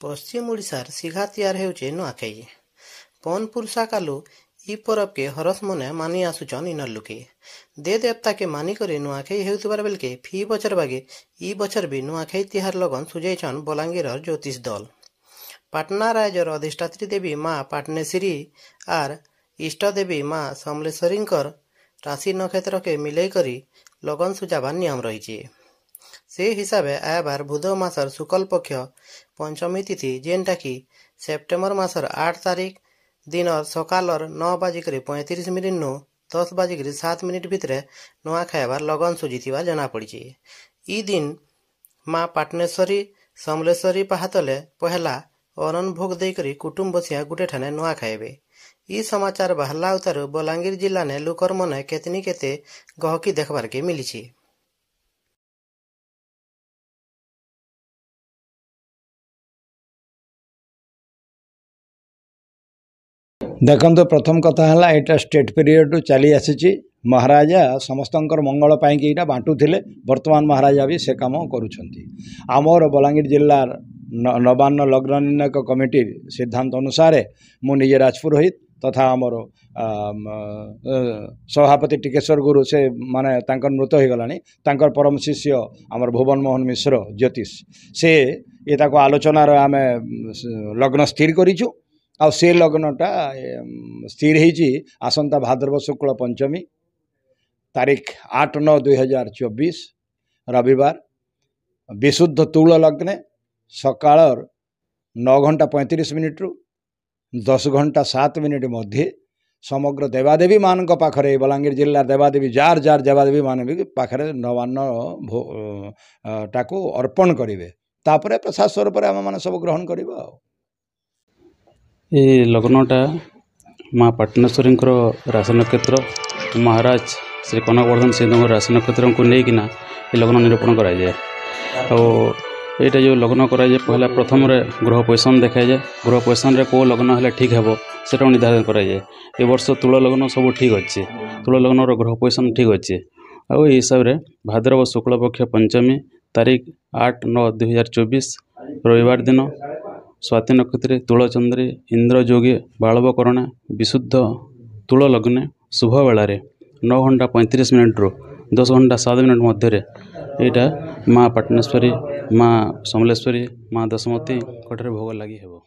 पश्चिम ओडिशार सिघा तैयार हेउचे नुआखाई। पौनपुर साकालु इ परब के हरस मने मानी आसुचन इनर लुके। दे देवता के मानी करे नुआखाई हेउतबार बेलके फी बचर बागे इ बचर भी नुआखाई तिहार लगन सुझेछन बलांगीर ज्योतिष दल। पाटना रायजर अधिष्ठात्री देवी माँ पाटनेश्वरी आर इष्ट देवी माँ समलेश्वरींकर राशि नक्षत्र के मिलई करी लगन सुझाबार नियम रही। से हिसाबे आया बार बुध मासर शुक्ल पक्ष पंचमी तिथि जेनटा कि सेप्टेम्बर मासर 8 तारीख दिन सकालर 9:35 नु 10:07 भितर नुआ खाइबार लगन सुझीथिबा जना पड़ी। इ दिन माँ पाटनेश्वरी समलेश्वरी पाहातले पहला अन्न भोग देकरी कुटुंब बसिया गुटे ठाने नुआ खाइबे। इ समाचार बाहरला उतारू बलांगीर जिला ने लुकर मने केतनी केते गहकी देखबार के मिली। देखो प्रथम कथा है यहाँ स्टेट पीरियड चली आसी महाराजा समस्तंकर मंगल पाई बांटुले। वर्तमान महाराजा भी से काम करमर बलांगीर जिलार नवान्न लग्न निर्णायक कमिटी सिद्धांत अनुसार मुझे राजपुरोहित तथा आमर सभापति टिकेश्वर गुरु से माने मृत हो गला परम शिष्य आमर भुवन मोहन मिश्र ज्योतिष से ये आलोचनार आम लग्न स्थिर करूँ। आ से लग्नटा स्थिर होती आसंता भाद्रव शुक्ल पंचमी तारीख 8/9/2024 रविवार विशुद्ध तुल लग्ने सकाल 9:35 रु 10:07 मध्य समग्र देवादेवी मान पाखरे बलांगीर जिला देवादेवी जार जार देवादेवी मान भी पाखरे नवान्न टाको अर्पण करेंगे। तापर प्रसाद स्वरूप आम मैंने सब ग्रहण करवा। ये लग्नटा माँ पाटनेश्वरी राशि नक्षत्र महाराज श्री कनकवर्धन सिंह राशि नक्षत्र को लेकिना ये लग्न निरूपण कराए। और यहाँ जो लग्न कराए पहला प्रथम ग्रह पोजिशन देखा जाए। ग्रह पोजिशन रे को लग्न है ठीक हे से निर्धारण कराए। ए वर्ष तुल लग्न सब ठीक अच्छे। तुल लग्न ग्रह पोजिशन ठीक अच्छे। और हिसाब से भाद्रव शुक्ल पक्ष पंचमी तारीख 8/9/2024 रविवार दिन स्वाति नक्षत्र तुलचंद्री इंद्र जोगी बालवकरणा विशुद्ध तुल लग्ने शुभ बेलार 9:35 रु 10:07 मध्य यहाँ माँ पाटनेश्वरी माँ समलेश्वरी माँ दशमती कटरे भोग लगी हेबो।